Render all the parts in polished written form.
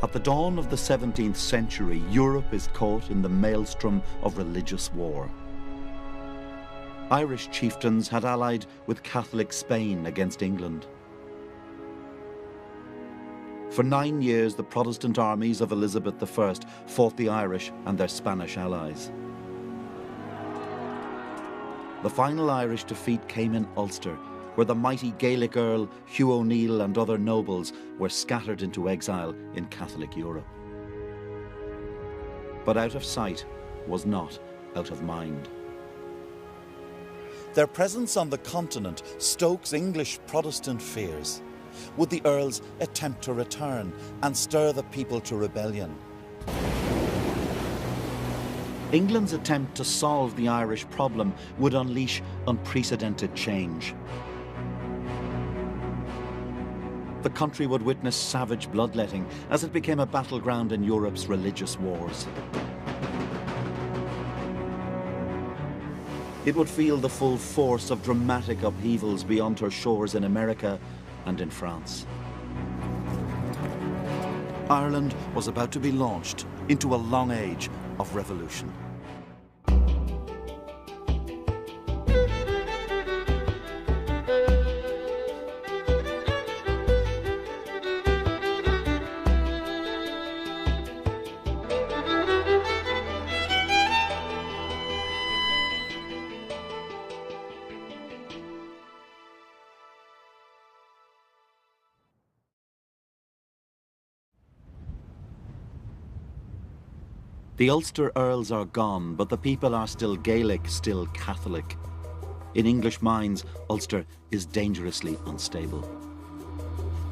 At the dawn of the 17th century, Europe is caught in the maelstrom of religious war. Irish chieftains had allied with Catholic Spain against England. For 9 years, the Protestant armies of Elizabeth I fought the Irish and their Spanish allies. The final Irish defeat came in Ulster, where the mighty Gaelic Earl Hugh O'Neill and other nobles were scattered into exile in Catholic Europe. But out of sight was not out of mind. Their presence on the continent stokes English Protestant fears. Would the Earls attempt to return and stir the people to rebellion? England's attempt to solve the Irish problem would unleash unprecedented change. The country would witness savage bloodletting as it became a battleground in Europe's religious wars. It would feel the full force of dramatic upheavals beyond her shores in America and in France. Ireland was about to be launched into a long age of revolution. The Ulster Earls are gone, but the people are still Gaelic, still Catholic. In English minds, Ulster is dangerously unstable.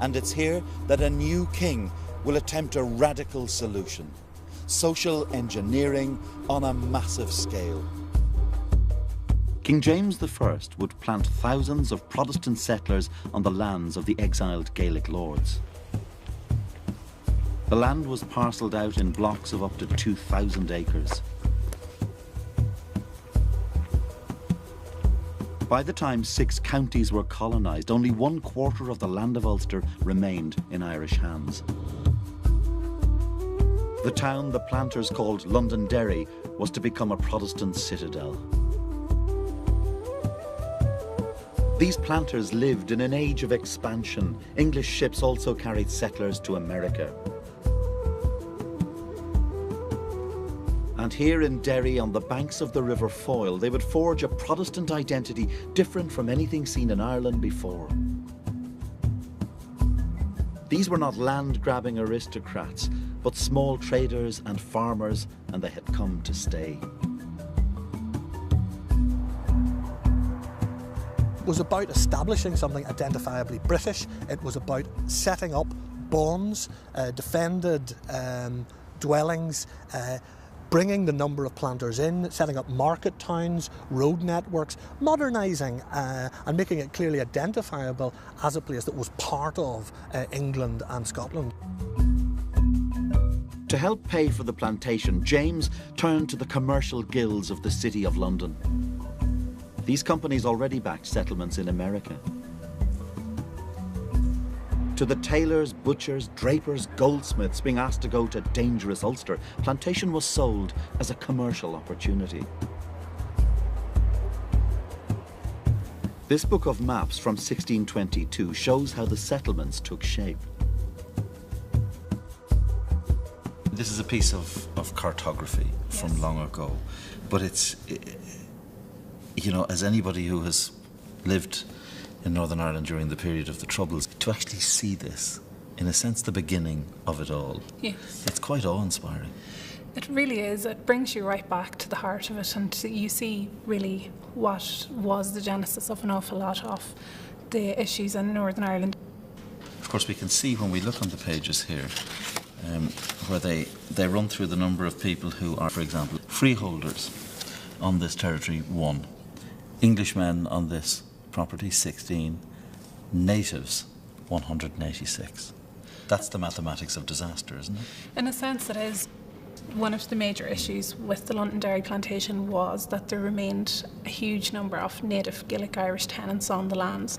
And it's here that a new king will attempt a radical solution: social engineering on a massive scale. King James I would plant thousands of Protestant settlers on the lands of the exiled Gaelic lords. The land was parcelled out in blocks of up to 2,000 acres. By the time 6 counties were colonised, only 1/4 of the land of Ulster remained in Irish hands. The town the planters called Londonderry was to become a Protestant citadel. These planters lived in an age of expansion. English ships also carried settlers to America. And here in Derry, on the banks of the River Foyle, they would forge a Protestant identity different from anything seen in Ireland before. These were not land-grabbing aristocrats, but small traders and farmers, and they had come to stay. It was about establishing something identifiably British. It was about setting up bonds, defended dwellings, bringing the number of planters in, setting up market towns, road networks, modernising and making it clearly identifiable as a place that was part of England and Scotland. To help pay for the plantation, James turned to the commercial guilds of the City of London. These companies already backed settlements in America. To the tailors, butchers, drapers, goldsmiths being asked to go to dangerous Ulster, plantation was sold as a commercial opportunity. This book of maps from 1622 shows how the settlements took shape. This is a piece of cartography from long ago, but it's, you know, as anybody who has lived in Northern Ireland during the period of the Troubles, to actually see this, in a sense, the beginning of it all. Yes. It's quite awe-inspiring. It really is. It brings you right back to the heart of it, and you see really what was the genesis of an awful lot of the issues in Northern Ireland. Of course, we can see when we look on the pages here, where they run through the number of people who are, for example, freeholders on this territory, 1. Englishmen on this property, 16. Natives, 186. That's the mathematics of disaster, isn't it? In a sense, it is. One of the major issues with the Londonderry plantation was that there remained a huge number of native Gaelic Irish tenants on the lands.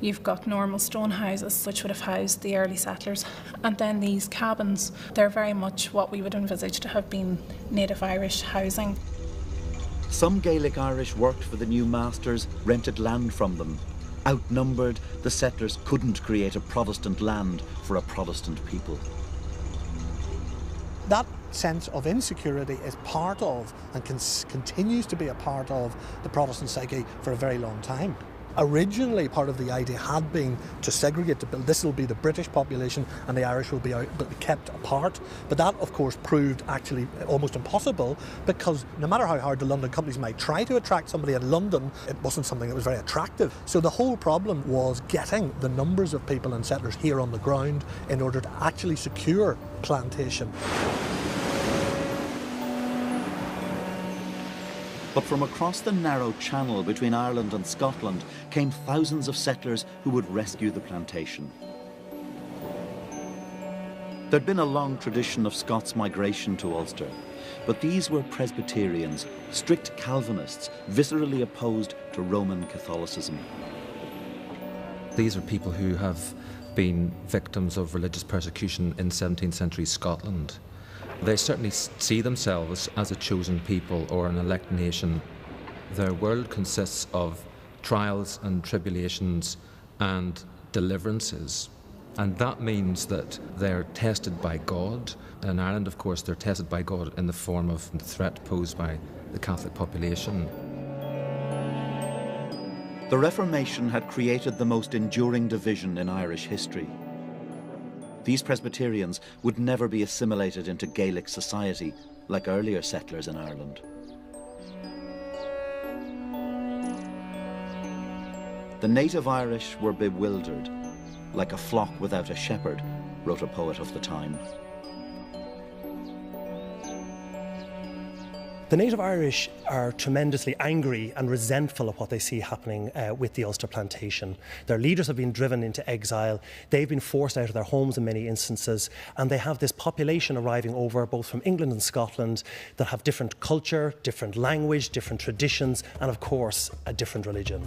You've got normal stone houses, which would have housed the early settlers, and then these cabins, they're very much what we would envisage to have been native Irish housing. Some Gaelic Irish worked for the new masters, rented land from them. Outnumbered, the settlers couldn't create a Protestant land for a Protestant people. That sense of insecurity is part of and continues to be a part of the Protestant psyche for a very long time. Originally, part of the idea had been to segregate, to build, this will be the British population and the Irish will be kept apart. But that, of course, proved actually almost impossible, because no matter how hard the London companies might try to attract somebody in London, it wasn't something that was very attractive. So the whole problem was getting the numbers of people and settlers here on the ground in order to actually secure plantation. But from across the narrow channel between Ireland and Scotland came thousands of settlers who would rescue the plantation. There'd been a long tradition of Scots migration to Ulster, but these were Presbyterians, strict Calvinists, viscerally opposed to Roman Catholicism. These are people who have been victims of religious persecution in 17th century Scotland. They certainly see themselves as a chosen people or an elect nation. Their world consists of trials and tribulations and deliverances. And that means that they're tested by God. In Ireland, of course, they're tested by God in the form of the threat posed by the Catholic population. The Reformation had created the most enduring division in Irish history. These Presbyterians would never be assimilated into Gaelic society like earlier settlers in Ireland. The native Irish were bewildered, like a flock without a shepherd, wrote a poet of the time. The native Irish are tremendously angry and resentful of what they see happening with the Ulster plantation. Their leaders have been driven into exile, they've been forced out of their homes in many instances, and they have this population arriving over both from England and Scotland that have different culture, different language, different traditions, and of course, a different religion.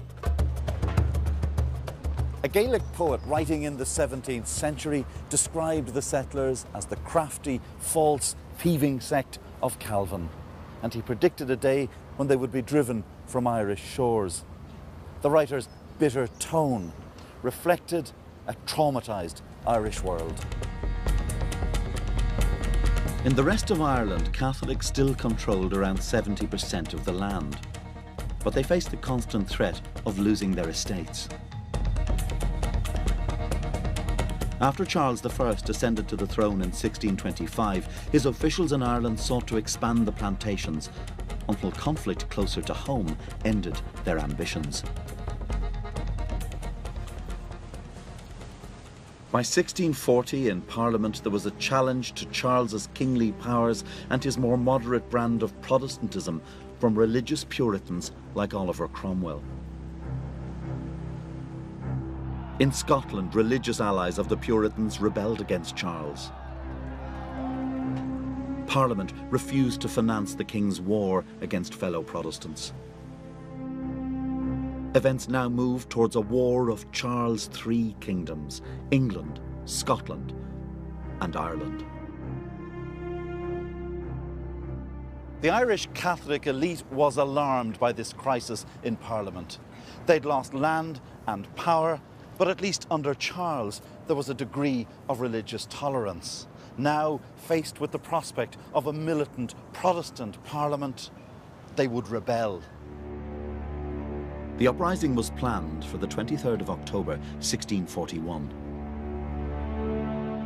A Gaelic poet writing in the 17th century described the settlers as the crafty, false, thieving sect of Calvin. And he predicted a day when they would be driven from Irish shores. The writer's bitter tone reflected a traumatised Irish world. In the rest of Ireland, Catholics still controlled around 70% of the land, but they faced the constant threat of losing their estates. After Charles I ascended to the throne in 1625, his officials in Ireland sought to expand the plantations until conflict closer to home ended their ambitions. By 1640 in Parliament there was a challenge to Charles's kingly powers and his more moderate brand of Protestantism from religious Puritans like Oliver Cromwell. In Scotland, religious allies of the Puritans rebelled against Charles. Parliament refused to finance the King's war against fellow Protestants. Events now moved towards a war of Charles' three kingdoms: England, Scotland, and Ireland. The Irish Catholic elite was alarmed by this crisis in Parliament. They'd lost land and power, but at least under Charles, there was a degree of religious tolerance. Now, faced with the prospect of a militant Protestant Parliament, they would rebel. The uprising was planned for the 23rd of October, 1641.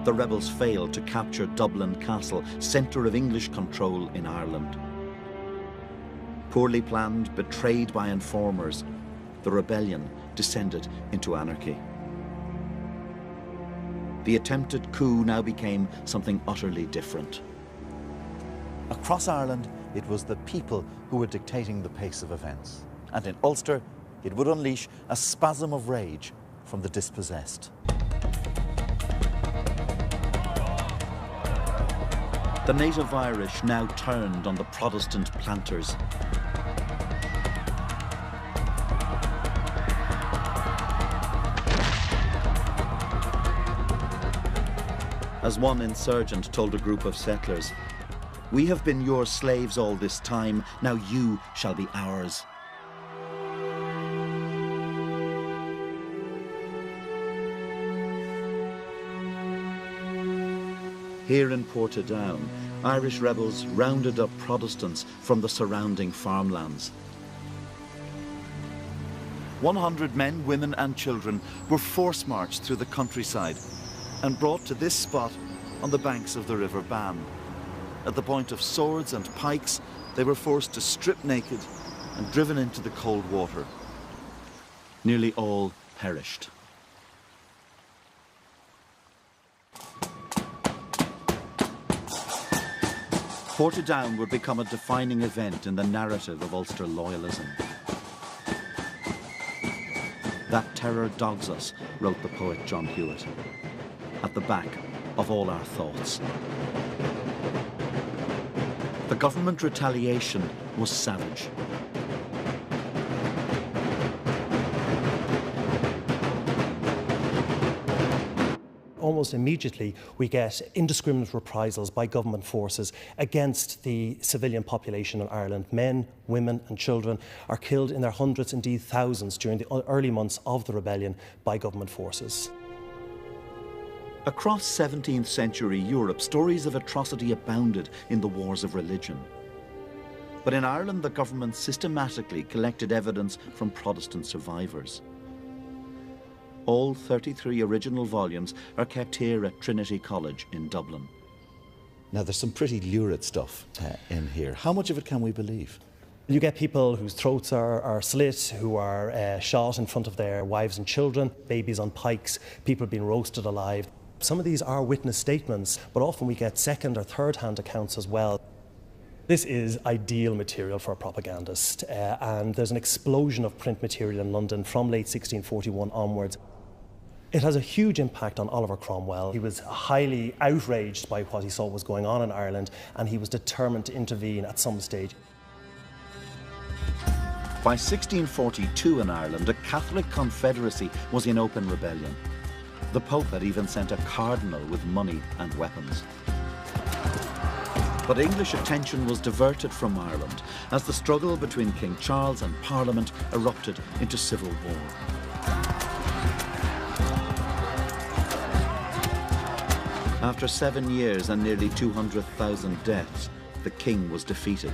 The rebels failed to capture Dublin Castle, centre of English control in Ireland. Poorly planned, betrayed by informers, the rebellion descended into anarchy. The attempted coup now became something utterly different. Across Ireland, it was the people who were dictating the pace of events. And in Ulster, it would unleash a spasm of rage from the dispossessed. The native Irish now turned on the Protestant planters. as one insurgent told a group of settlers, "We have been your slaves all this time, now you shall be ours." Here in Portadown, Irish rebels rounded up Protestants from the surrounding farmlands. 100 men, women and children were force-marched through the countryside and brought to this spot on the banks of the River Bann. At the point of swords and pikes, they were forced to strip naked and driven into the cold water. Nearly all perished. Portadown would become a defining event in the narrative of Ulster loyalism. "That terror dogs us," wrote the poet John Hewitt, "at the back of all our thoughts." The government retaliation was savage. Almost immediately, we get indiscriminate reprisals by government forces against the civilian population in Ireland. Men, women and children are killed in their hundreds, indeed thousands, during the early months of the rebellion by government forces. Across 17th century Europe, stories of atrocity abounded in the wars of religion. But in Ireland, the government systematically collected evidence from Protestant survivors. All 33 original volumes are kept here at Trinity College in Dublin. Now, there's some pretty lurid stuff in here. How much of it can we believe? You get people whose throats are slit, who are shot in front of their wives and children, babies on pikes, people being roasted alive. Some of these are witness statements, but often we get second or third hand accounts as well. This is ideal material for a propagandist, and there's an explosion of print material in London from late 1641 onwards. It has a huge impact on Oliver Cromwell. He was highly outraged by what he saw was going on in Ireland, and he was determined to intervene at some stage. By 1642 in Ireland, a Catholic confederacy was in open rebellion. The Pope had even sent a cardinal with money and weapons. But English attention was diverted from Ireland as the struggle between King Charles and Parliament erupted into civil war. After 7 years and nearly 200,000 deaths, the king was defeated.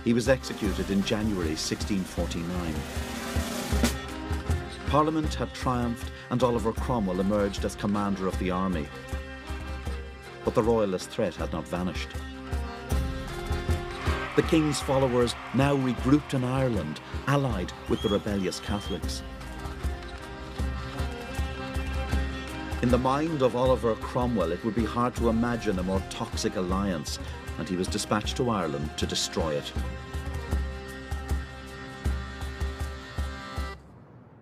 He was executed in January 1649. Parliament had triumphed and Oliver Cromwell emerged as commander of the army. But the royalist threat had not vanished. The king's followers now regrouped in Ireland, allied with the rebellious Catholics. In the mind of Oliver Cromwell, it would be hard to imagine a more toxic alliance, and he was dispatched to Ireland to destroy it.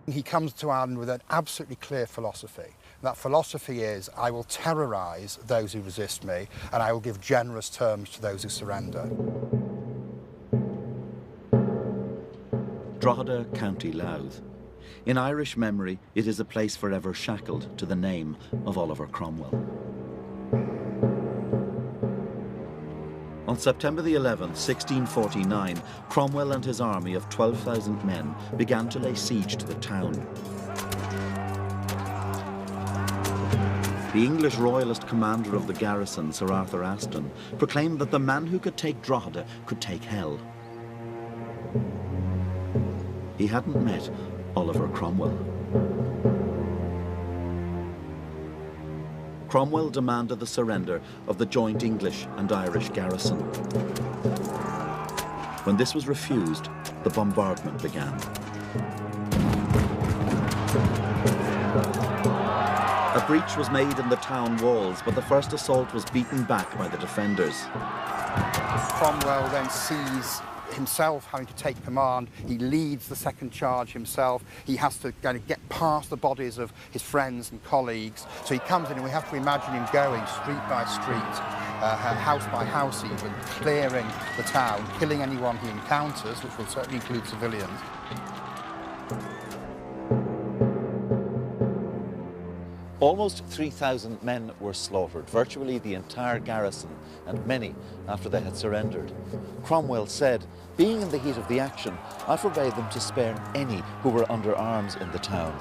He comes to Ireland with an absolutely clear philosophy. That philosophy is, I will terrorise those who resist me, and I will give generous terms to those who surrender. Drogheda, County Louth. In Irish memory, it is a place forever shackled to the name of Oliver Cromwell. On September the 11th, 1649, Cromwell and his army of 12,000 men began to lay siege to the town. The English royalist commander of the garrison, Sir Arthur Aston, proclaimed that the man who could take Drogheda could take hell. He hadn't met Oliver Cromwell. Cromwell demanded the surrender of the joint English and Irish garrison. When this was refused, the bombardment began. A breach was made in the town walls, but the first assault was beaten back by the defenders. Cromwell then sees himself having to take command. He leads the second charge himself. He has to kind of get past the bodies of his friends and colleagues. So he comes in, and we have to imagine him going street by street, house by house even, clearing the town, killing anyone he encounters, which will certainly include civilians. Almost 3,000 men were slaughtered, virtually the entire garrison, and many after they had surrendered. Cromwell said, "Being in the heat of the action, I forbade them to spare any who were under arms in the town."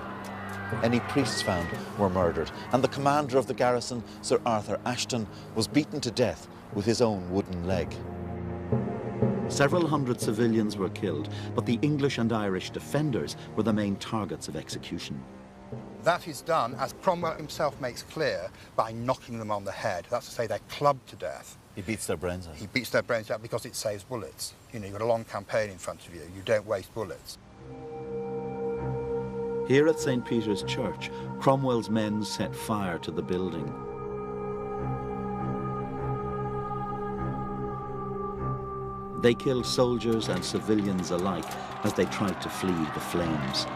Any priests found were murdered, and the commander of the garrison, Sir Arthur Ashton, was beaten to death with his own wooden leg. Several hundred civilians were killed, but the English and Irish defenders were the main targets of execution. That is done, as Cromwell himself makes clear, by knocking them on the head. That's to say they're clubbed to death. He beats their brains out. He beats their brains out because it saves bullets. You know, you've got a long campaign in front of you. You don't waste bullets. Here at St. Peter's Church, Cromwell's men set fire to the building. They killed soldiers and civilians alike as they tried to flee the flames.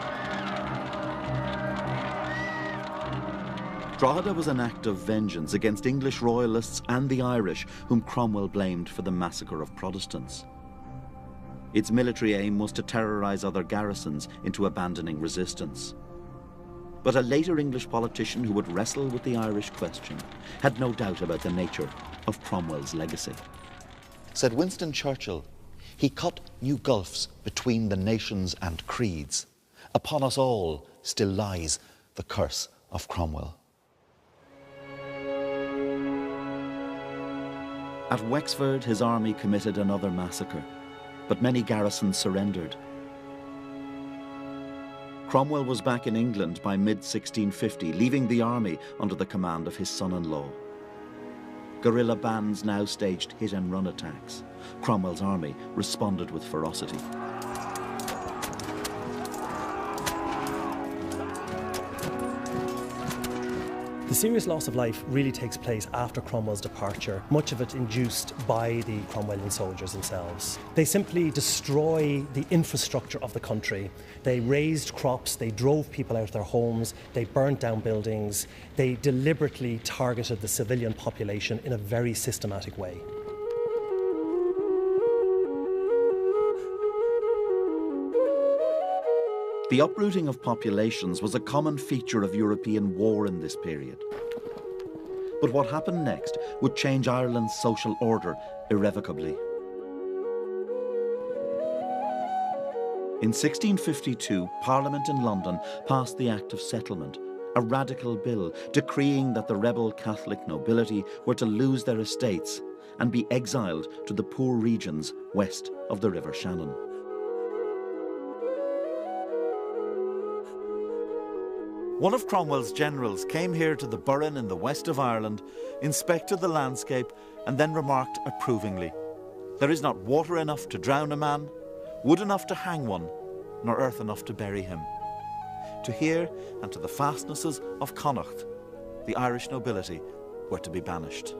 Drogheda was an act of vengeance against English royalists and the Irish, whom Cromwell blamed for the massacre of Protestants. Its military aim was to terrorise other garrisons into abandoning resistance. But a later English politician who would wrestle with the Irish question had no doubt about the nature of Cromwell's legacy. Said Winston Churchill, "He cut new gulfs between the nations and creeds. Upon us all still lies the curse of Cromwell." At Wexford, his army committed another massacre, but many garrisons surrendered. Cromwell was back in England by mid-1650, leaving the army under the command of his son-in-law. Guerrilla bands now staged hit-and-run attacks. Cromwell's army responded with ferocity. The serious loss of life really takes place after Cromwell's departure, much of it induced by the Cromwellian soldiers themselves. They simply destroy the infrastructure of the country. They razed crops, they drove people out of their homes, they burnt down buildings, they deliberately targeted the civilian population in a very systematic way. The uprooting of populations was a common feature of European war in this period. But what happened next would change Ireland's social order irrevocably. In 1652, Parliament in London passed the Act of Settlement, a radical bill decreeing that the rebel Catholic nobility were to lose their estates and be exiled to the poor regions west of the River Shannon. One of Cromwell's generals came here to the Burren in the west of Ireland, inspected the landscape, and then remarked approvingly, "There is not water enough to drown a man, wood enough to hang one, nor earth enough to bury him. To here and to the fastnesses of Connacht, the Irish nobility were to be banished."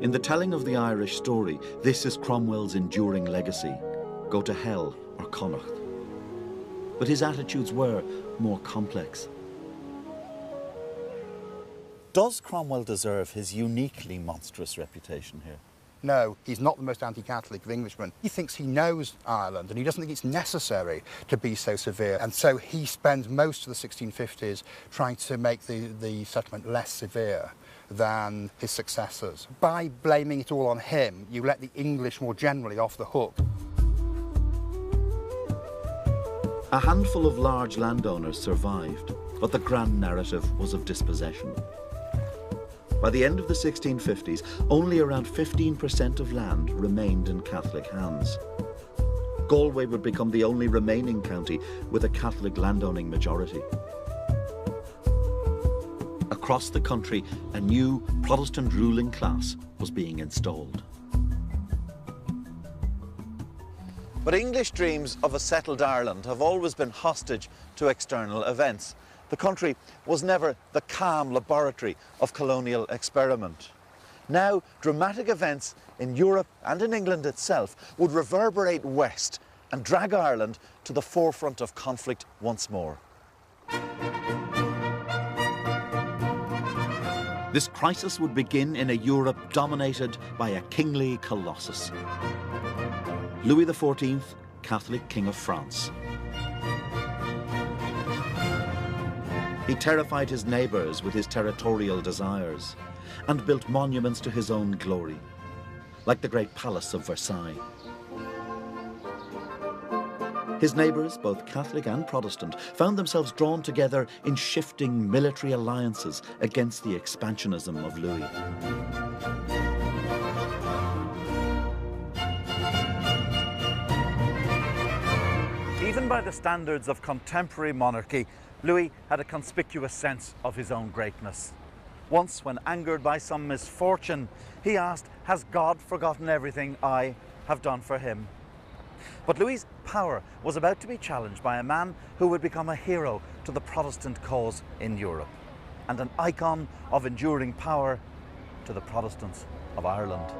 In the telling of the Irish story, this is Cromwell's enduring legacy: go to hell or Connacht. But his attitudes were more complex. Does Cromwell deserve his uniquely monstrous reputation here? No, he's not the most anti-Catholic of Englishmen. He thinks he knows Ireland and he doesn't think it's necessary to be so severe. And so he spends most of the 1650s trying to make the settlement less severe than his successors. By blaming it all on him, you let the English more generally off the hook. A handful of large landowners survived, but the grand narrative was of dispossession. By the end of the 1650s, only around 15% of land remained in Catholic hands. Galway would become the only remaining county with a Catholic landowning majority. Across the country, a new Protestant ruling class was being installed. But English dreams of a settled Ireland have always been hostage to external events. The country was never the calm laboratory of colonial experiment. Now, dramatic events in Europe and in England itself would reverberate west and drag Ireland to the forefront of conflict once more. This crisis would begin in a Europe dominated by a kingly colossus. Louis XIV, Catholic King of France. He terrified his neighbours with his territorial desires and built monuments to his own glory, like the great palace of Versailles. His neighbours, both Catholic and Protestant, found themselves drawn together in shifting military alliances against the expansionism of Louis. Even by the standards of contemporary monarchy, Louis had a conspicuous sense of his own greatness. Once, when angered by some misfortune, he asked, "Has God forgotten everything I have done for him?" But Louis's power was about to be challenged by a man who would become a hero to the Protestant cause in Europe, and an icon of enduring power to the Protestants of Ireland.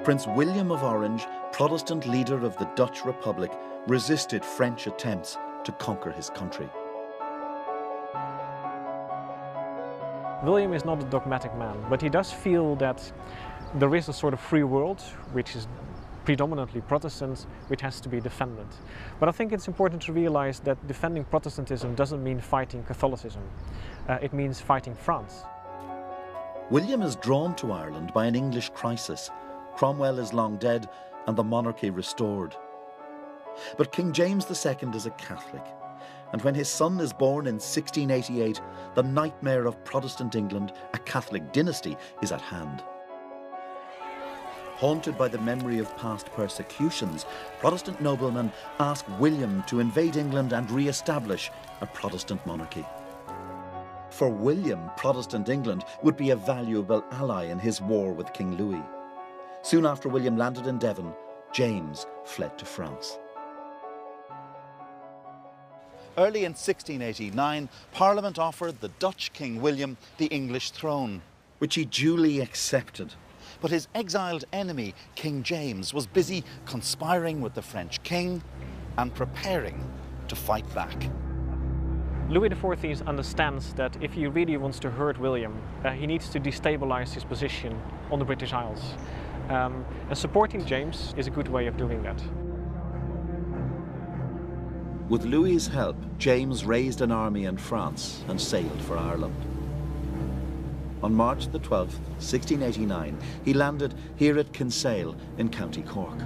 Prince William of Orange, Protestant leader of the Dutch Republic, resisted French attempts to conquer his country. William is not a dogmatic man, but he does feel that there is a sort of free world, which is predominantly Protestant, which has to be defended. But I think it's important to realize that defending Protestantism doesn't mean fighting Catholicism. It means fighting France. William is drawn to Ireland by an English crisis. Cromwell is long dead and the monarchy restored. But King James II is a Catholic, and when his son is born in 1688, the nightmare of Protestant England, a Catholic dynasty, is at hand. Haunted by the memory of past persecutions, Protestant noblemen ask William to invade England and re-establish a Protestant monarchy. For William, Protestant England would be a valuable ally in his war with King Louis. Soon after William landed in Devon, James fled to France. Early in 1689, Parliament offered the Dutch King William the English throne, which he duly accepted. But his exiled enemy, King James, was busy conspiring with the French king and preparing to fight back. Louis XIV understands that if he really wants to hurt William, he needs to destabilize his position on the British Isles. And supporting James is a good way of doing that. With Louis's help, James raised an army in France and sailed for Ireland. On March the 12th, 1689, he landed here at Kinsale in County Cork.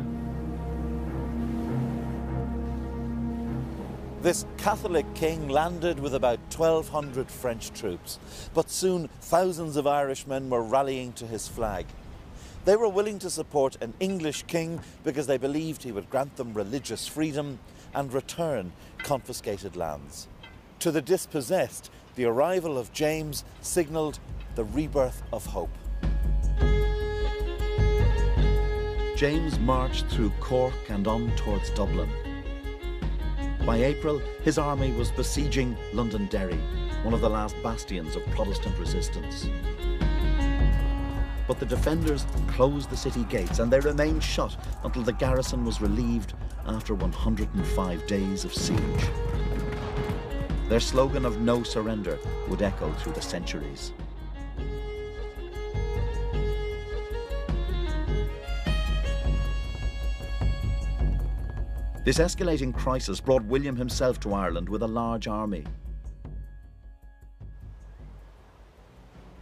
This Catholic king landed with about 1,200 French troops, but soon thousands of Irishmen were rallying to his flag. They were willing to support an English king because they believed he would grant them religious freedom and return confiscated lands. To the dispossessed, the arrival of James signalled the rebirth of hope. James marched through Cork and on towards Dublin. By April, his army was besieging Londonderry, one of the last bastions of Protestant resistance. But the defenders closed the city gates and they remained shut until the garrison was relieved after 105 days of siege. Their slogan of no surrender would echo through the centuries. This escalating crisis brought William himself to Ireland with a large army.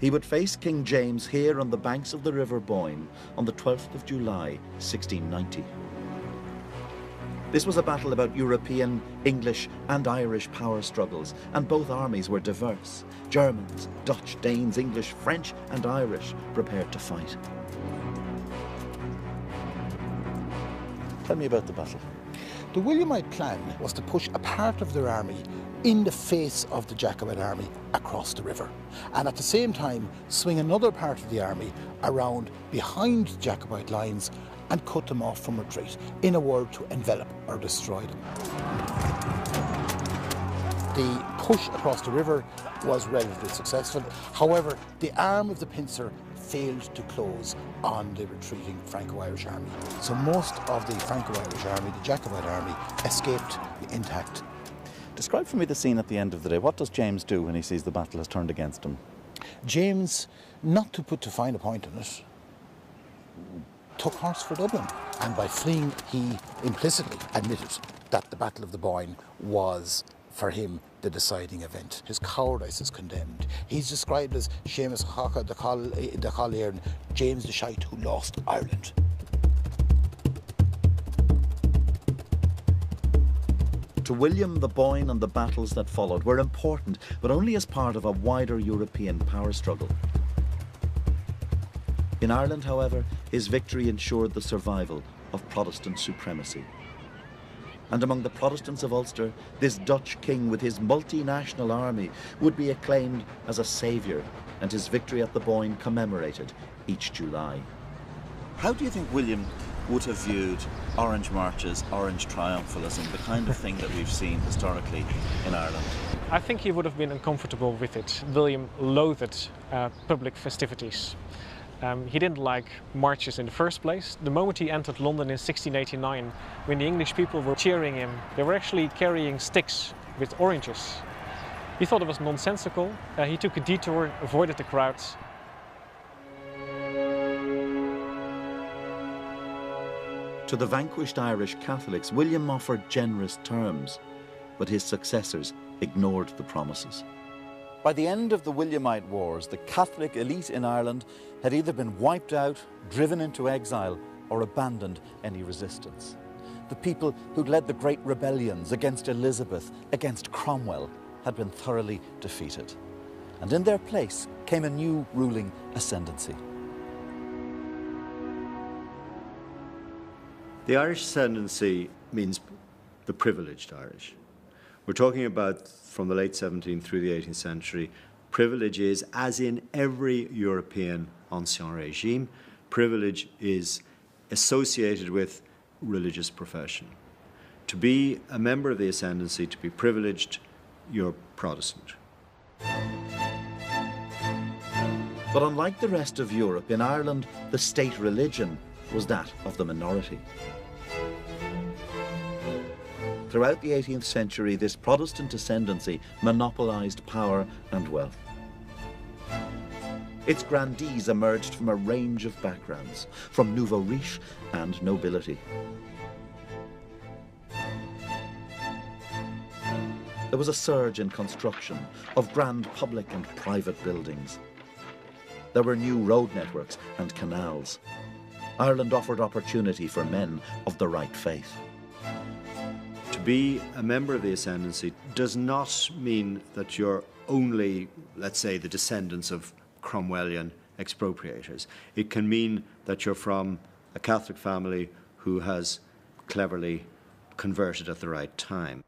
He would face King James here on the banks of the River Boyne on the 12th of July, 1690. This was a battle about European, English and Irish power struggles, and both armies were diverse. Germans, Dutch, Danes, English, French and Irish prepared to fight. Tell me about the battle. The Williamite plan was to push a part of their army in the face of the Jacobite army across the river, and at the same time swing another part of the army around behind the Jacobite lines and cut them off from retreat, in a word, to envelop or destroy them. The push across the river was relatively successful. However, the arm of the pincer failed to close on the retreating Franco-Irish army. So most of the Franco-Irish army, the Jacobite army, escaped intact. Describe for me the scene at the end of the day. What does James do when he sees the battle has turned against him? James, not to put too fine a point on it, took horse for Dublin. And by fleeing, he implicitly admitted that the Battle of the Boyne was for him, the deciding event. His cowardice is condemned. He's described as Seamus Haka the Collier, James the Shite who lost Ireland. To William, the Boyne and the battles that followed were important, but only as part of a wider European power struggle. In Ireland, however, his victory ensured the survival of Protestant supremacy. And among the Protestants of Ulster, this Dutch king with his multinational army would be acclaimed as a saviour, and his victory at the Boyne commemorated each July. How do you think William would have viewed Orange marches, Orange triumphalism, the kind of thing that we've seen historically in Ireland? I think he would have been uncomfortable with it. William loathed public festivities. He didn't like marches in the first place. The moment he entered London in 1689, when the English people were cheering him, they were actually carrying sticks with oranges. He thought it was nonsensical. He took a detour, avoided the crowds. To the vanquished Irish Catholics, William offered generous terms, but his successors ignored the promises. By the end of the Williamite Wars, the Catholic elite in Ireland had either been wiped out, driven into exile, or abandoned any resistance. The people who'd led the great rebellions against Elizabeth, against Cromwell, had been thoroughly defeated. And in their place came a new ruling ascendancy. The Irish ascendancy means the privileged Irish. We're talking about, from the late 17th through the 18th century, privilege is, as in every European ancien regime, privilege is associated with religious profession. To be a member of the ascendancy, to be privileged, you're Protestant. But unlike the rest of Europe, in Ireland, the state religion was that of the minority. Throughout the 18th century, this Protestant ascendancy monopolised power and wealth. Its grandees emerged from a range of backgrounds, from nouveau riche and nobility. There was a surge in construction of grand public and private buildings. There were new road networks and canals. Ireland offered opportunity for men of the right faith. To be a member of the ascendancy does not mean that you're only, let's say, the descendants of Cromwellian expropriators. It can mean that you're from a Catholic family who has cleverly converted at the right time.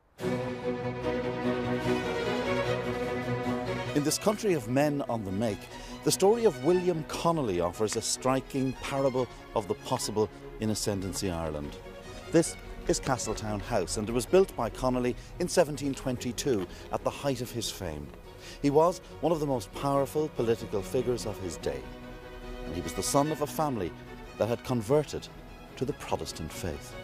In this country of men on the make, the story of William Connolly offers a striking parable of the possible in ascendancy Ireland. This is Castletown House, and it was built by Connolly in 1722 at the height of his fame. He was one of the most powerful political figures of his day, and he was the son of a family that had converted to the Protestant faith.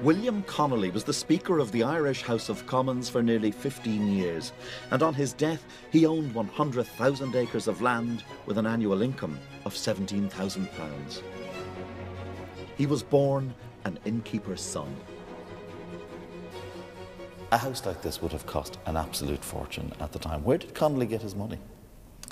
William Connolly was the Speaker of the Irish House of Commons for nearly 15 years, and on his death he owned 100,000 acres of land with an annual income of £17,000. He was born an innkeeper's son. A house like this would have cost an absolute fortune at the time. Where did Connolly get his money?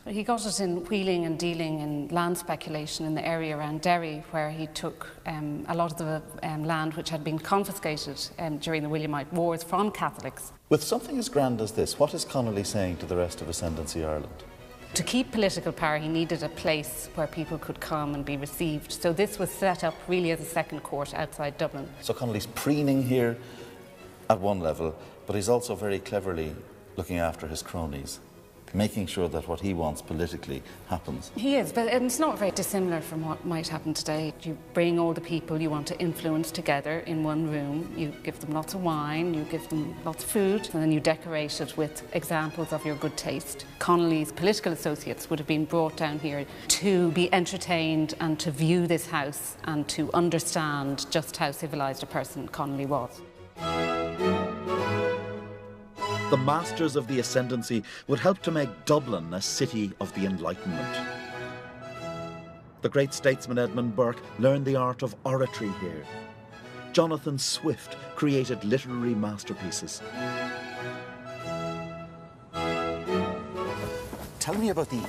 He got it in wheeling and dealing in land speculation in the area around Derry, where he took a lot of the land which had been confiscated during the Williamite Wars from Catholics. With something as grand as this, what is Connolly saying to the rest of ascendancy Ireland? To keep political power, he needed a place where people could come and be received. So this was set up really as a second court outside Dublin. So Connolly's preening here at one level, but he's also very cleverly looking after his cronies, making sure that what he wants politically happens. He is, but it's not very dissimilar from what might happen today. You bring all the people you want to influence together in one room, you give them lots of wine, you give them lots of food, and then you decorate it with examples of your good taste. Connolly's political associates would have been brought down here to be entertained and to view this house and to understand just how civilised a person Connolly was. The masters of the ascendancy would help to make Dublin a city of the Enlightenment. The great statesman Edmund Burke learned the art of oratory here. Jonathan Swift created literary masterpieces. Tell me about the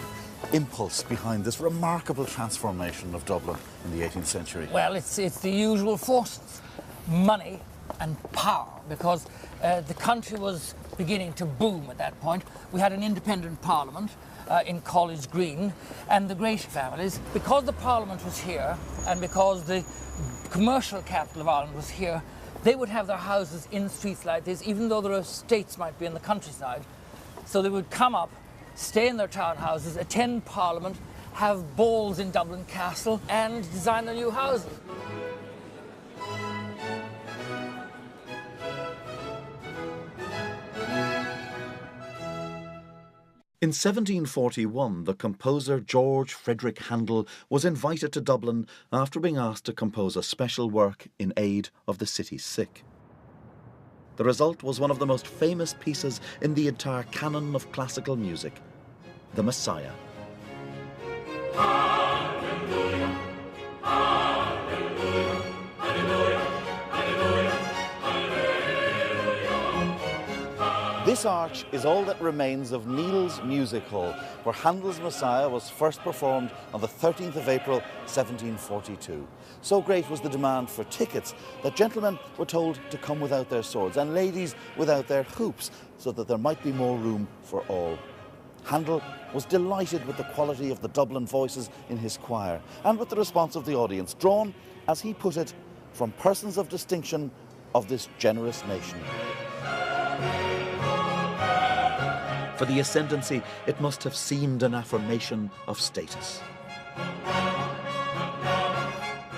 impulse behind this remarkable transformation of Dublin in the 18th century. Well, it's the usual forces, money and power, because the country was beginning to boom at that point. We had an independent parliament in College Green, and the great families, because the parliament was here and because the commercial capital of Ireland was here, they would have their houses in streets like this, even though their estates might be in the countryside. So they would come up, stay in their townhouses, attend Parliament, have balls in Dublin Castle, and design their new houses. In 1741, the composer George Frederick Handel was invited to Dublin after being asked to compose a special work in aid of the city's sick. The result was one of the most famous pieces in the entire canon of classical music, The Messiah. This arch is all that remains of Neil's Music Hall, where Handel's Messiah was first performed on the 13th of April, 1742. So great was the demand for tickets that gentlemen were told to come without their swords and ladies without their hoops, so that there might be more room for all. Handel was delighted with the quality of the Dublin voices in his choir and with the response of the audience, drawn, as he put it, from persons of distinction of this generous nation. For the ascendancy, it must have seemed an affirmation of status.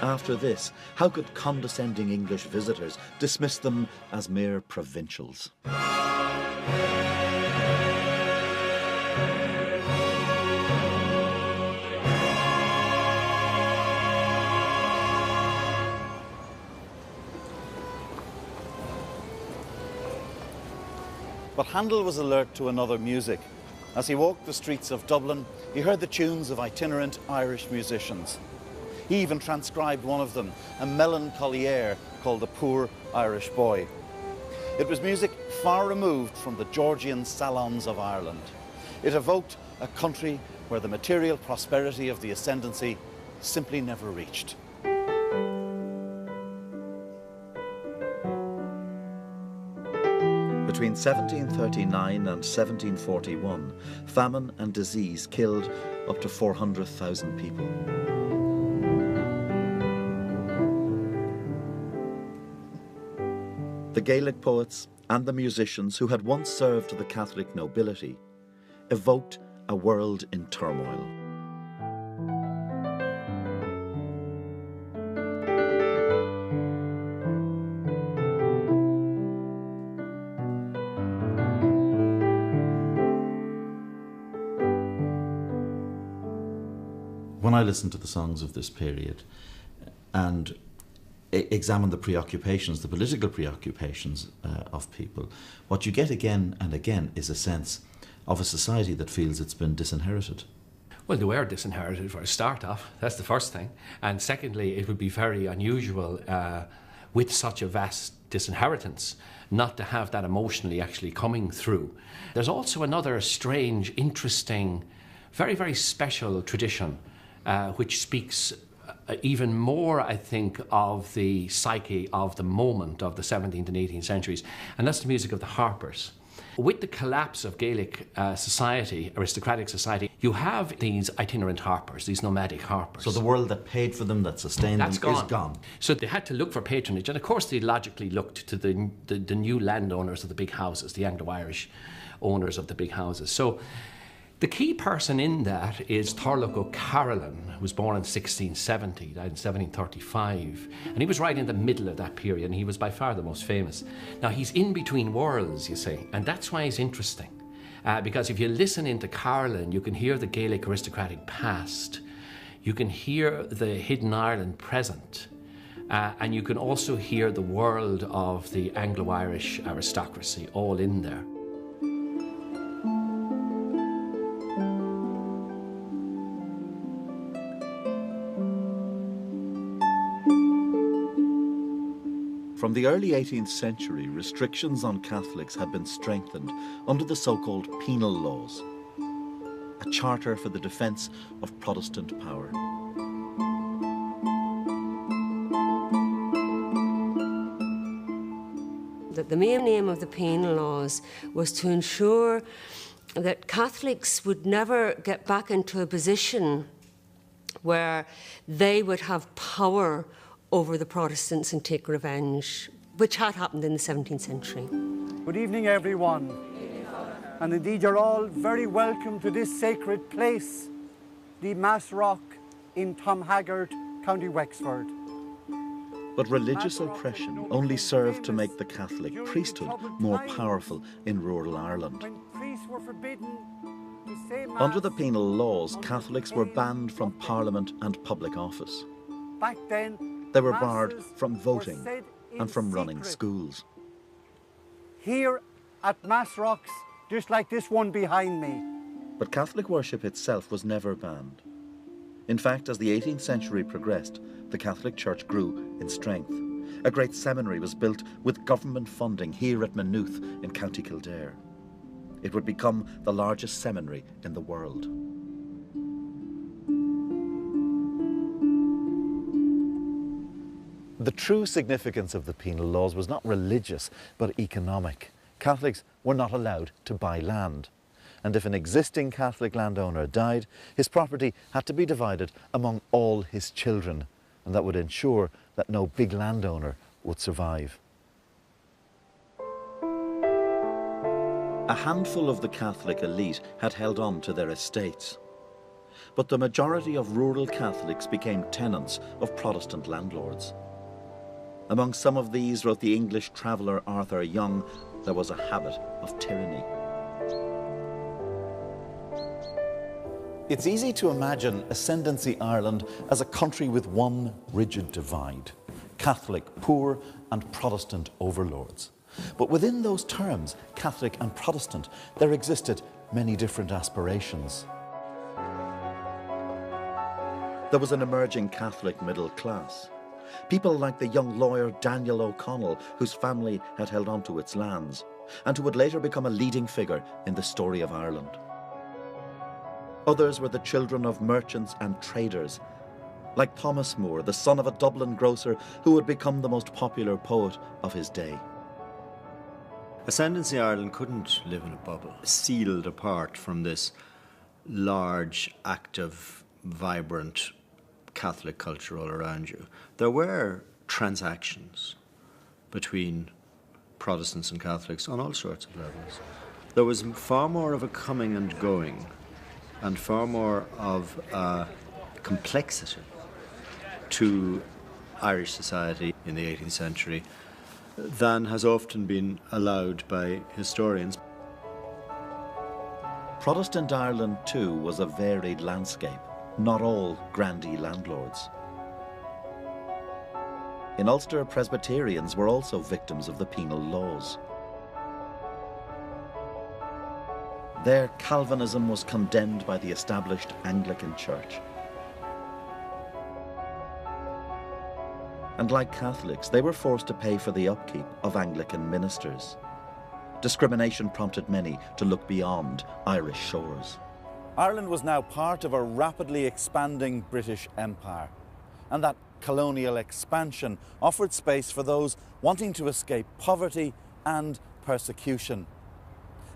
After this, how could condescending English visitors dismiss them as mere provincials? But Handel was alert to another music. As he walked the streets of Dublin, he heard the tunes of itinerant Irish musicians. He even transcribed one of them, a melancholy air called The Poor Irish Boy. It was music far removed from the Georgian salons of Ireland. It evoked a country where the material prosperity of the ascendancy simply never reached. Between 1739 and 1741, famine and disease killed up to 400,000 people. The Gaelic poets and the musicians who had once served the Catholic nobility evoked a world in turmoil. When I listen to the songs of this period and examine the preoccupations, the political preoccupations of people, what you get again and again is a sense of a society that feels it's been disinherited. Well, they were disinherited for a start off, that's the first thing. And secondly, it would be very unusual with such a vast disinheritance not to have that emotionally actually coming through. There's also another strange, interesting, very, very special tradition which speaks even more, I think, of the psyche of the moment of the 17th and 18th centuries, and that's the music of the harpers. With the collapse of Gaelic society, aristocratic society, you have these itinerant harpers, these nomadic harpers. So the world that paid for them, that sustained them, is gone. So they had to look for patronage, and of course they logically looked to the new landowners of the big houses, the Anglo-Irish owners of the big houses. So the key person in that is Thorlogh O'Carolan, who was born in 1670, died in 1735. And he was right in the middle of that period, and he was by far the most famous. Now, he's in between worlds, you see, and that's why he's interesting. Because if you listen into Carolan, you can hear the Gaelic aristocratic past. You can hear the hidden Ireland present. And you can also hear the world of the Anglo-Irish aristocracy all in there. From the early 18th century, restrictions on Catholics had been strengthened under the so-called penal laws, a charter for the defence of Protestant power. The main aim of the penal laws was to ensure that Catholics would never get back into a position where they would have power over the Protestants and take revenge, which had happened in the 17th century. Good evening, everyone. And indeed, you're all very welcome to this sacred place, the Mass Rock in Tom Haggard, County Wexford. But religious oppression only served to make the Catholic priesthood more powerful in rural Ireland. Under the penal laws, Catholics were banned from Parliament and public office. Back then, they were barred from voting and from running schools. Here at Mass Rocks, just like this one behind me. But Catholic worship itself was never banned. In fact, as the 18th century progressed, the Catholic Church grew in strength. A great seminary was built with government funding here at Maynooth in County Kildare. It would become the largest seminary in the world. The true significance of the penal laws was not religious, but economic. Catholics were not allowed to buy land. And if an existing Catholic landowner died, his property had to be divided among all his children, and that would ensure that no big landowner would survive. A handful of the Catholic elite had held on to their estates. But the majority of rural Catholics became tenants of Protestant landlords. Among some of these, wrote the English traveller Arthur Young, there was a habit of tyranny. It's easy to imagine Ascendancy Ireland as a country with one rigid divide: Catholic poor and Protestant overlords. But within those terms, Catholic and Protestant, there existed many different aspirations. There was an emerging Catholic middle class. People like the young lawyer Daniel O'Connell, whose family had held on to its lands, and who would later become a leading figure in the story of Ireland. Others were the children of merchants and traders, like Thomas Moore, the son of a Dublin grocer who would become the most popular poet of his day. Ascendancy Ireland couldn't live in a bubble, sealed apart from this large, active, vibrant Catholic culture all around you. There were transactions between Protestants and Catholics on all sorts of levels. There was far more of a coming and going, and far more of a complexity to Irish society in the 18th century than has often been allowed by historians. Protestant Ireland, too, was a varied landscape, not all grandee landlords. In Ulster, Presbyterians were also victims of the penal laws. There, Calvinism was condemned by the established Anglican Church. And like Catholics, they were forced to pay for the upkeep of Anglican ministers. Discrimination prompted many to look beyond Irish shores. Ireland was now part of a rapidly expanding British Empire, and that colonial expansion offered space for those wanting to escape poverty and persecution.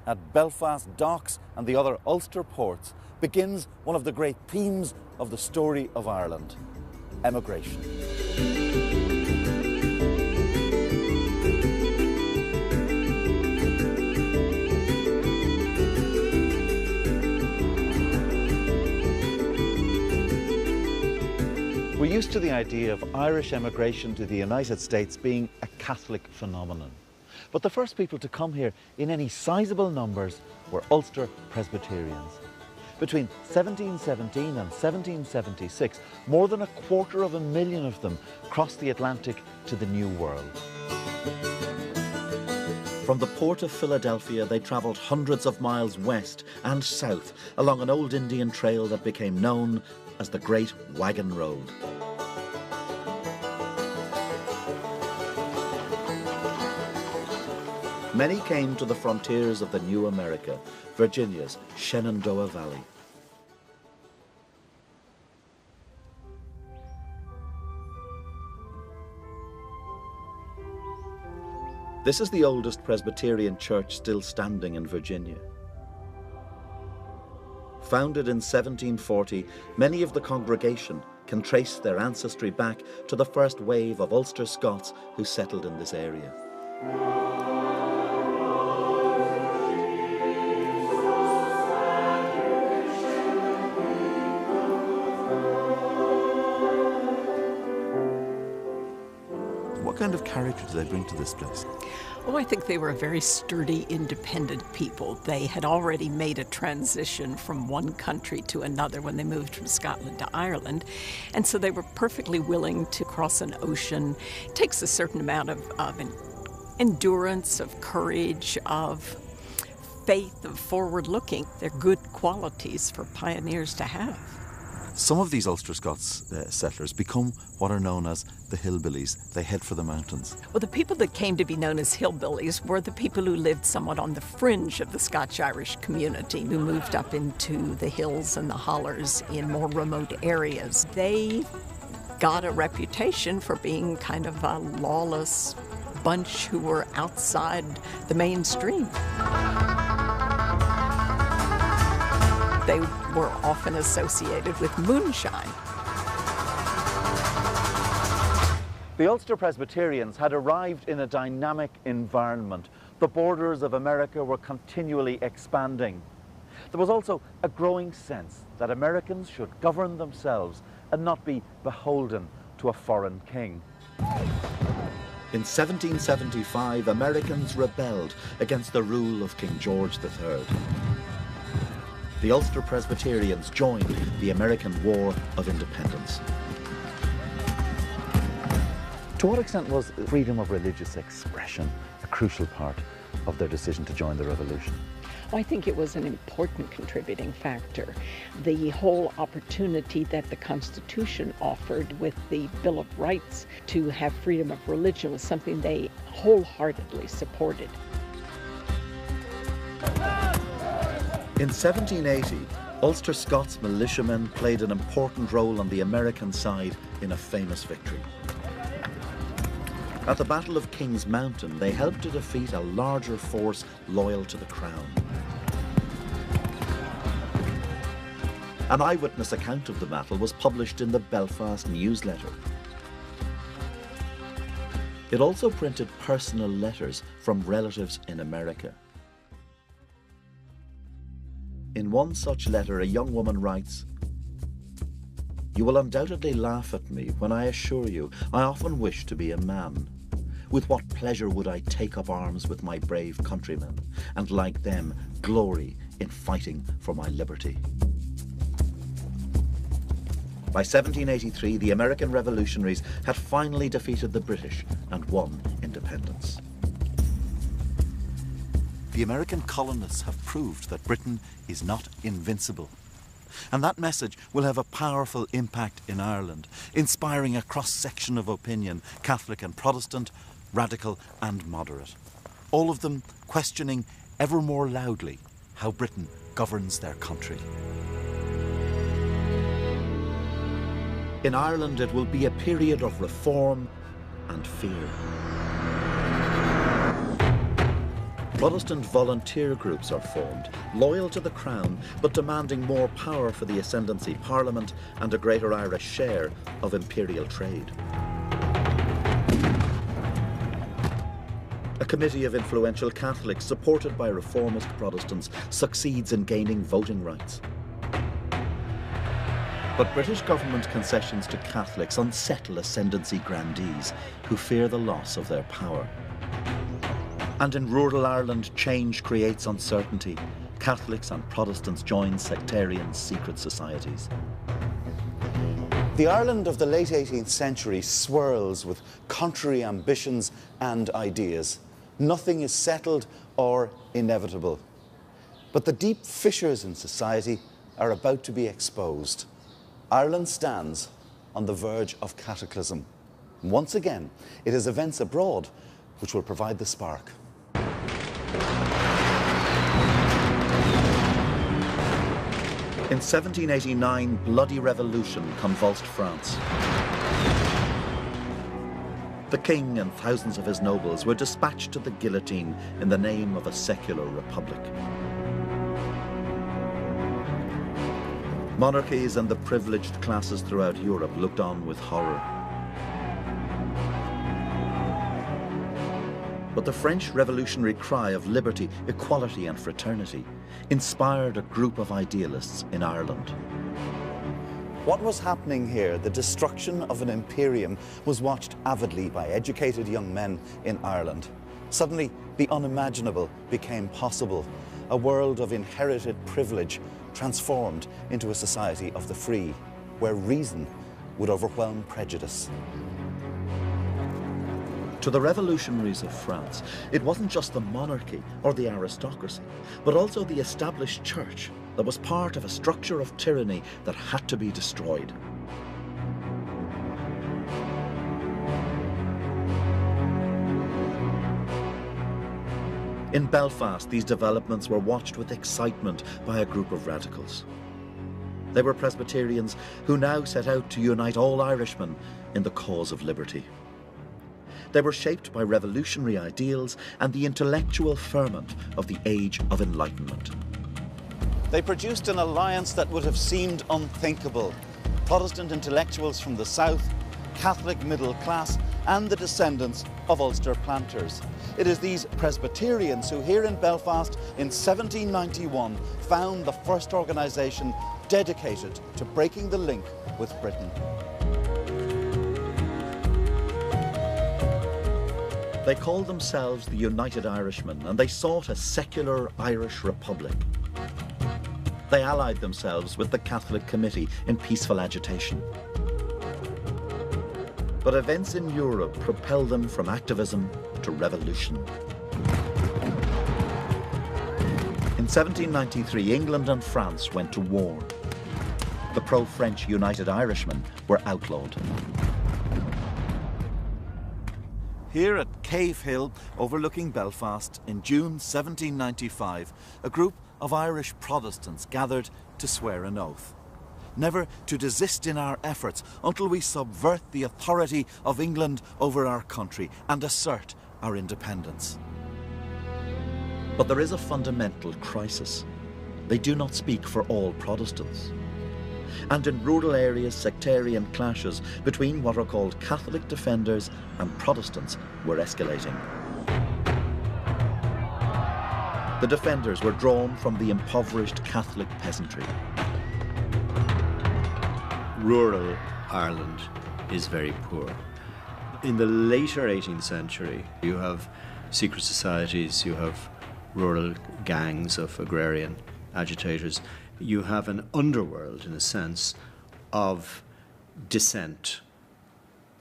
At Belfast docks and the other Ulster ports begins one of the great themes of the story of Ireland: emigration. We're used to the idea of Irish emigration to the United States being a Catholic phenomenon. But the first people to come here in any sizable numbers were Ulster Presbyterians. Between 1717 and 1776, more than 250,000 of them crossed the Atlantic to the New World. From the port of Philadelphia, they travelled hundreds of miles west and south along an old Indian trail that became known as the Great Wagon Road. many came to the frontiers of the new America, Virginia's Shenandoah Valley. This is the oldest Presbyterian church still standing in Virginia. Founded in 1740, many of the congregation can trace their ancestry back to the first wave of Ulster Scots who settled in this area. What kind of character do they bring to this place? Oh, I think they were a very sturdy, independent people. They had already made a transition from one country to another when they moved from Scotland to Ireland, and so they were perfectly willing to cross an ocean. It takes a certain amount of endurance, of courage, of faith, of forward-looking. They're good qualities for pioneers to have. Some of these Ulster Scots settlers become what are known as the hillbillies. They head for the mountains. Well, the people that came to be known as hillbillies were the people who lived somewhat on the fringe of the Scotch-Irish community, who moved up into the hills and the hollers in more remote areas. They got a reputation for being kind of a lawless bunch who were outside the mainstream. They were often associated with moonshine. The Ulster Presbyterians had arrived in a dynamic environment. The borders of America were continually expanding. There was also a growing sense that Americans should govern themselves and not be beholden to a foreign king. In 1775, Americans rebelled against the rule of King George III. The Ulster Presbyterians joined the American War of Independence. To what extent was freedom of religious expression a crucial part of their decision to join the revolution? I think it was an important contributing factor. The whole opportunity that the Constitution offered with the Bill of Rights to have freedom of religion was something they wholeheartedly supported. In 1780, Ulster Scots militiamen played an important role on the American side in a famous victory. At the Battle of King's Mountain, they helped to defeat a larger force loyal to the Crown. An eyewitness account of the battle was published in the Belfast newsletter. It also printed personal letters from relatives in America. In one such letter, a young woman writes, "You will undoubtedly laugh at me when I assure you I often wish to be a man. With what pleasure would I take up arms with my brave countrymen, and like them glory in fighting for my liberty." By 1783, the American revolutionaries had finally defeated the British and won independence. The American colonists have proved that Britain is not invincible. And that message will have a powerful impact in Ireland, inspiring a cross-section of opinion, Catholic and Protestant, radical and moderate. All of them questioning ever more loudly how Britain governs their country. In Ireland, it will be a period of reform and fear. Protestant volunteer groups are formed, loyal to the Crown, but demanding more power for the ascendancy Parliament and a greater Irish share of imperial trade. A committee of influential Catholics, supported by reformist Protestants, succeeds in gaining voting rights. But British government concessions to Catholics unsettle ascendancy grandees who fear the loss of their power. And in rural Ireland, change creates uncertainty. Catholics and Protestants join sectarian secret societies. The Ireland of the late 18th century swirls with contrary ambitions and ideas. Nothing is settled or inevitable. But the deep fissures in society are about to be exposed. Ireland stands on the verge of cataclysm. Once again, it is events abroad which will provide the spark. In 1789, bloody revolution convulsed France. The king and thousands of his nobles were dispatched to the guillotine in the name of a secular republic. Monarchies and the privileged classes throughout Europe looked on with horror. But the French revolutionary cry of liberty, equality and fraternity inspired a group of idealists in Ireland. What was happening here, the destruction of an imperium, was watched avidly by educated young men in Ireland. Suddenly, the unimaginable became possible. A world of inherited privilege transformed into a society of the free, where reason would overwhelm prejudice. To the revolutionaries of France, it wasn't just the monarchy or the aristocracy, but also the established church that was part of a structure of tyranny that had to be destroyed. In Belfast, these developments were watched with excitement by a group of radicals. They were Presbyterians who now set out to unite all Irishmen in the cause of liberty. They were shaped by revolutionary ideals and the intellectual ferment of the Age of Enlightenment. They produced an alliance that would have seemed unthinkable. Protestant intellectuals from the south, Catholic middle class, and the descendants of Ulster planters. It is these Presbyterians who here in Belfast in 1791 found the first organisation dedicated to breaking the link with Britain. They called themselves the United Irishmen, and they sought a secular Irish republic. They allied themselves with the Catholic Committee in peaceful agitation. But events in Europe propelled them from activism to revolution. In 1793, England and France went to war. The pro-French United Irishmen were outlawed. Here at Cave Hill, overlooking Belfast, in June 1795, a group of Irish Protestants gathered to swear an oath. Never to desist in our efforts until we subvert the authority of England over our country and assert our independence. But there is a fundamental crisis. They do not speak for all Protestants. And in rural areas, sectarian clashes between what are called Catholic defenders and Protestants were escalating. The defenders were drawn from the impoverished Catholic peasantry. Rural Ireland is very poor. In the later 18th century, you have secret societies, you have rural gangs of agrarian agitators. You have an underworld, in a sense, of dissent,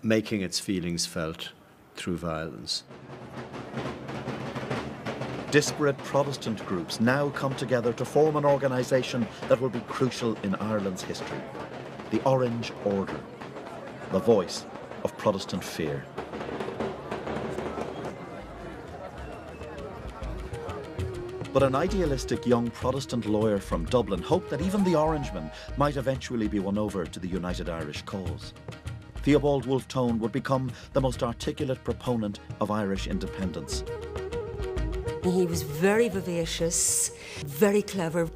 making its feelings felt through violence. Disparate Protestant groups now come together to form an organisation that will be crucial in Ireland's history. The Orange Order, the voice of Protestant fear. But an idealistic young Protestant lawyer from Dublin hoped that even the Orangemen might eventually be won over to the United Irish cause. Theobald Wolfe Tone would become the most articulate proponent of Irish independence. He was very vivacious, very clever.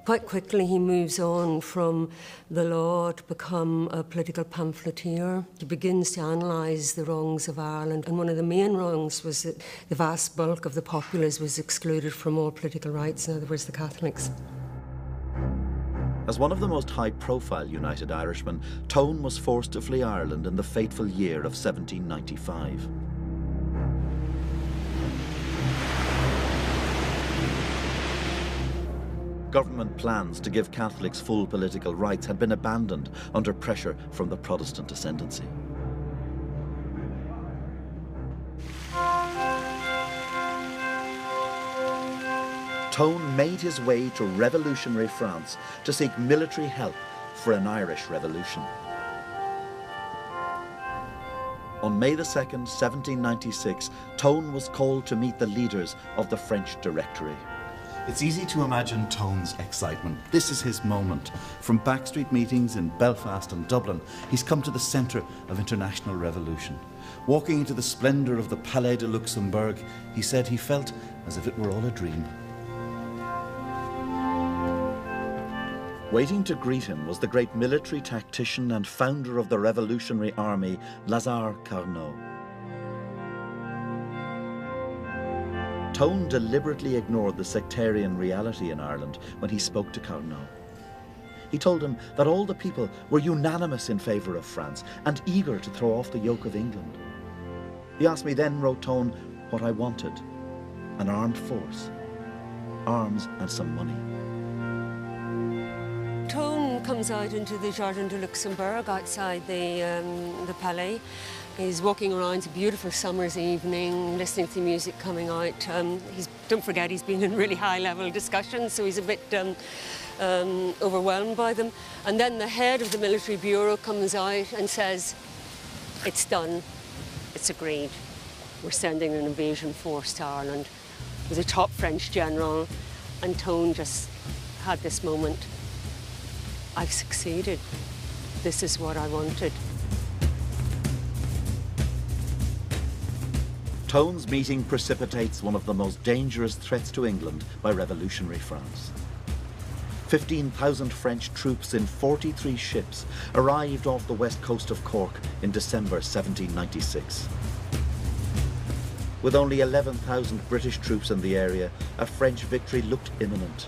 Quite quickly he moves on from the law to become a political pamphleteer. He begins to analyse the wrongs of Ireland, and one of the main wrongs was that the vast bulk of the populace was excluded from all political rights, in other words the Catholics. As one of the most high-profile United Irishmen, Tone was forced to flee Ireland in the fateful year of 1795. Government plans to give Catholics full political rights had been abandoned under pressure from the Protestant ascendancy. Tone made his way to revolutionary France to seek military help for an Irish revolution. On May the 2nd, 1796, Tone was called to meet the leaders of the French Directory. It's easy to imagine Tone's excitement. This is his moment. From backstreet meetings in Belfast and Dublin, he's come to the centre of international revolution. Walking into the splendour of the Palais de Luxembourg, he said he felt as if it were all a dream. Waiting to greet him was the great military tactician and founder of the Revolutionary Army, Lazare Carnot. Tone deliberately ignored the sectarian reality in Ireland when he spoke to Carnot. He told him that all the people were unanimous in favour of France and eager to throw off the yoke of England. He asked me then, wrote Tone, what I wanted: an armed force, arms and some money. Tone comes out into the Jardin de Luxembourg outside the Palais. He's walking around, it's a beautiful summer's evening, listening to the music coming out. Don't forget, he's been in really high-level discussions, so he's a bit overwhelmed by them. And then the head of the military bureau comes out and says, it's done, it's agreed. We're sending an invasion force to Ireland. It was a top French general, and Tone just had this moment. I've succeeded. This is what I wanted. Tone's meeting precipitates one of the most dangerous threats to England by revolutionary France. 15,000 French troops in 43 ships arrived off the west coast of Cork in December 1796. With only 11,000 British troops in the area, a French victory looked imminent.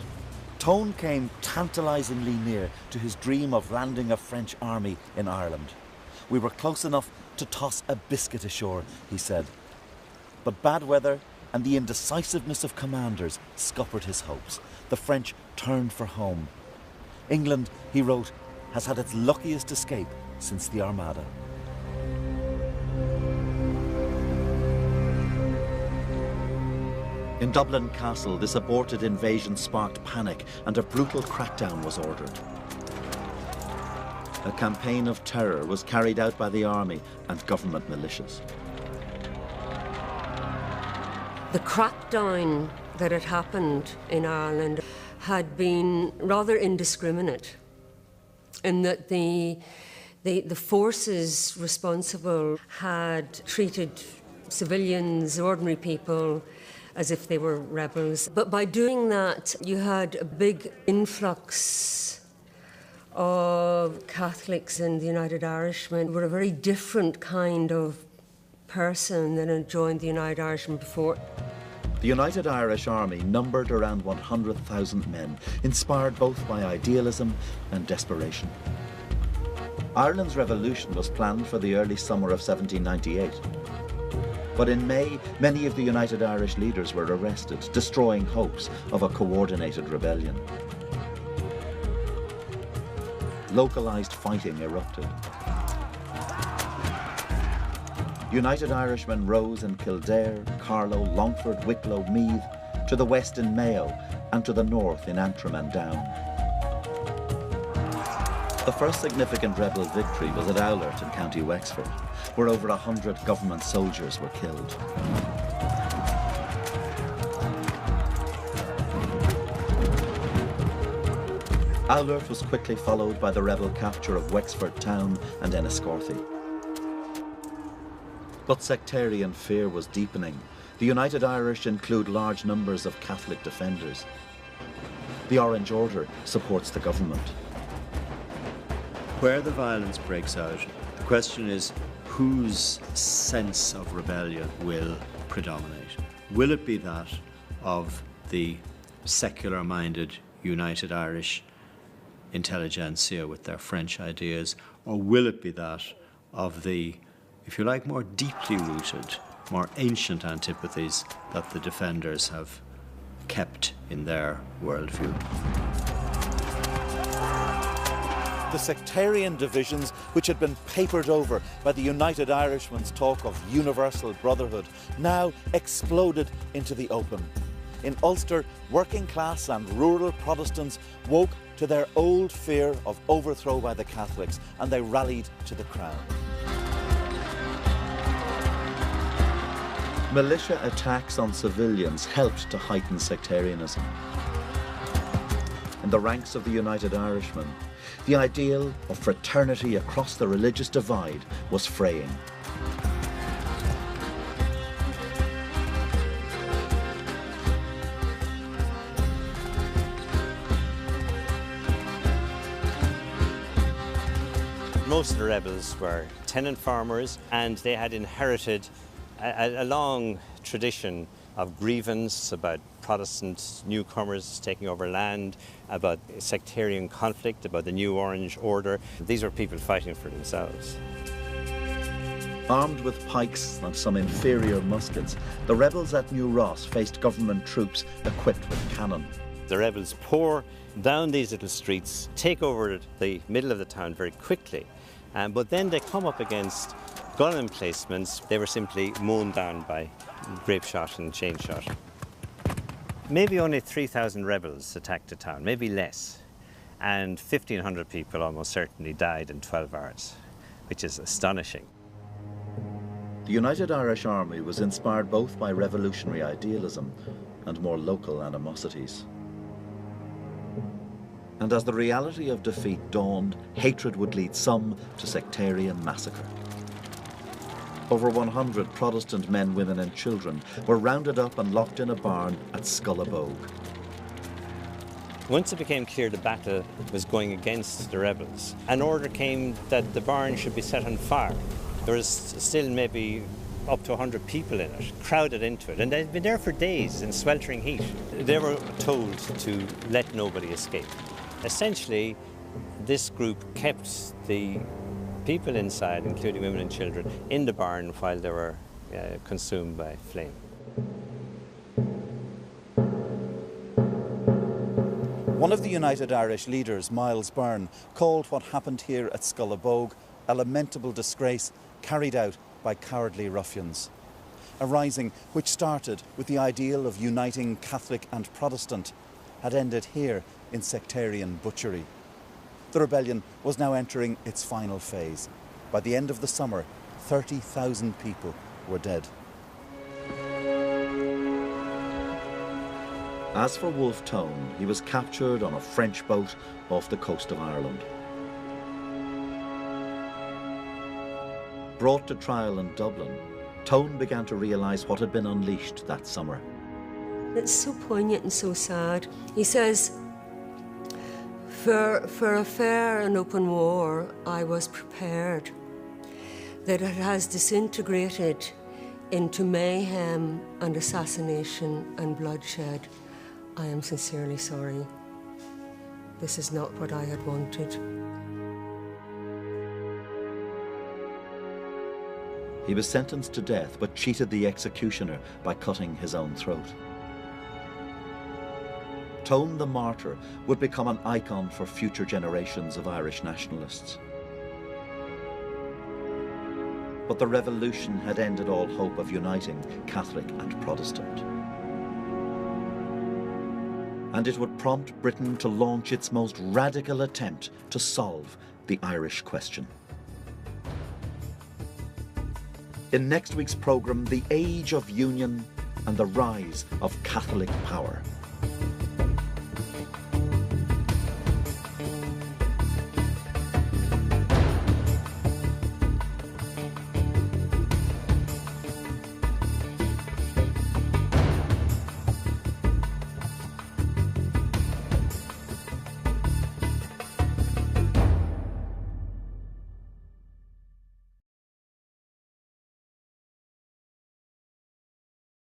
Tone came tantalisingly near to his dream of landing a French army in Ireland. We were close enough to toss a biscuit ashore, he said. But bad weather and the indecisiveness of commanders scuppered his hopes. The French turned for home. England, he wrote, has had its luckiest escape since the Armada. In Dublin Castle, this aborted invasion sparked panic and a brutal crackdown was ordered. A campaign of terror was carried out by the army and government militias. The crackdown that had happened in Ireland had been rather indiscriminate, in that the forces responsible had treated civilians, ordinary people, as if they were rebels. But by doing that, you had a big influx of Catholics and the United Irishmen who were a very different kind of person than had joined the United Irishmen before. The United Irish Army numbered around 100,000 men, inspired both by idealism and desperation. Ireland's revolution was planned for the early summer of 1798. But in May, many of the United Irish leaders were arrested, destroying hopes of a coordinated rebellion. Localised fighting erupted. United Irishmen rose in Kildare, Carlow, Longford, Wicklow, Meath, to the west in Mayo, and to the north in Antrim and Down. The first significant rebel victory was at Owlert in County Wexford, where over 100 government soldiers were killed. Owlert was quickly followed by the rebel capture of Wexford town and Enniscorthy. But sectarian fear was deepening. The United Irish include large numbers of Catholic defenders. The Orange Order supports the government. Where the violence breaks out, the question is whose sense of rebellion will predominate? Will it be that of the secular-minded United Irish intelligentsia with their French ideas, or will it be that of the, if you like, more deeply rooted, more ancient antipathies that the defenders have kept in their worldview? The sectarian divisions, which had been papered over by the United Irishmen's talk of universal brotherhood, now exploded into the open. In Ulster, working class and rural Protestants woke to their old fear of overthrow by the Catholics, and they rallied to the crown. Militia attacks on civilians helped to heighten sectarianism. In the ranks of the United Irishmen, the ideal of fraternity across the religious divide was fraying. Most of the rebels were tenant farmers, and they had inherited a long tradition of grievance about Protestant newcomers taking over land, about sectarian conflict, about the New Orange Order. These were people fighting for themselves. Armed with pikes and some inferior muskets, the rebels at New Ross faced government troops equipped with cannon. The rebels pour down these little streets, take over the middle of the town very quickly, but then they come up against gun emplacements. They were simply mown down by grape shot and chain shot. Maybe only 3,000 rebels attacked the town, maybe less, and 1,500 people almost certainly died in 12 hours, which is astonishing. The United Irish Army was inspired both by revolutionary idealism and more local animosities. And as the reality of defeat dawned, hatred would lead some to sectarian massacre. Over 100 Protestant men, women and children were rounded up and locked in a barn at Scullabogue. Once it became clear the battle was going against the rebels, an order came that the barn should be set on fire. There was still maybe up to 100 people in it, crowded into it, and they'd been there for days in sweltering heat. They were told to let nobody escape. Essentially, this group kept the people inside, including women and children, in the barn while they were consumed by flame. One of the United Irish leaders, Miles Byrne, called what happened here at Scullabogue a lamentable disgrace carried out by cowardly ruffians. A rising which started with the ideal of uniting Catholic and Protestant had ended here in sectarian butchery. The rebellion was now entering its final phase. By the end of the summer, 30,000 people were dead. As for Wolfe Tone, he was captured on a French boat off the coast of Ireland. Brought to trial in Dublin, Tone began to realise what had been unleashed that summer. It's so poignant and so sad. He says, for a fair and open war, I was prepared. That it has disintegrated into mayhem and assassination and bloodshed. I am sincerely sorry. This is not what I had wanted. He was sentenced to death, but cheated the executioner by cutting his own throat. Tone the martyr would become an icon for future generations of Irish nationalists. But the revolution had ended all hope of uniting Catholic and Protestant. And it would prompt Britain to launch its most radical attempt to solve the Irish question. In next week's programme, the age of union and the rise of Catholic power.